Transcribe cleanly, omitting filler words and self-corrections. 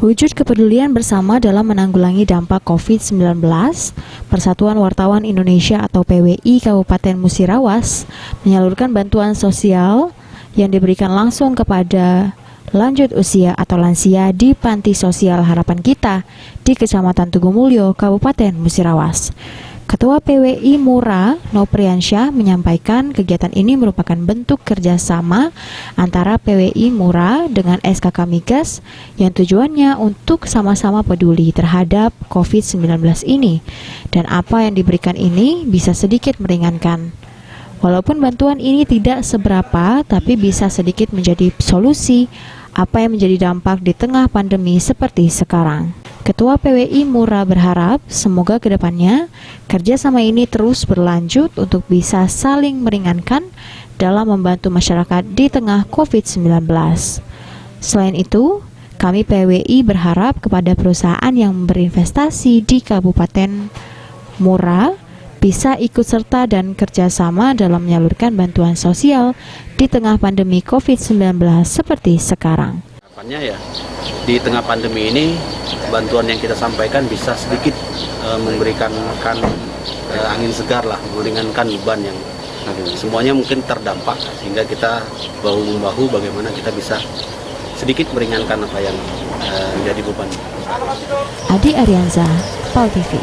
Wujud kepedulian bersama dalam menanggulangi dampak COVID-19, Persatuan Wartawan Indonesia atau PWI Kabupaten Musirawas menyalurkan bantuan sosial yang diberikan langsung kepada lanjut usia atau lansia di Panti Sosial Harapan Kita di Kecamatan Tugumulyo, Kabupaten Musirawas. Ketua PWI Mura, Nopriansyah, menyampaikan kegiatan ini merupakan bentuk kerjasama antara PWI Mura dengan SKK Migas yang tujuannya untuk sama-sama peduli terhadap COVID-19 ini, dan apa yang diberikan ini bisa sedikit meringankan. Walaupun bantuan ini tidak seberapa, tapi bisa sedikit menjadi solusi apa yang menjadi dampak di tengah pandemi seperti sekarang. Ketua PWI Mura berharap semoga kedepannya kerjasama ini terus berlanjut untuk bisa saling meringankan dalam membantu masyarakat di tengah COVID-19. Selain itu, kami PWI berharap kepada perusahaan yang berinvestasi di Kabupaten Mura bisa ikut serta dan kerjasama dalam menyalurkan bantuan sosial di tengah pandemi COVID-19 seperti sekarang. Harapannya ya, di tengah pandemi ini bantuan yang kita sampaikan bisa sedikit memberikan angin segar lah, meringankan beban yang semuanya mungkin terdampak, sehingga kita bahu-membahu bagaimana kita bisa sedikit meringankan apa yang menjadi beban. Adi Arianza, PAL TV.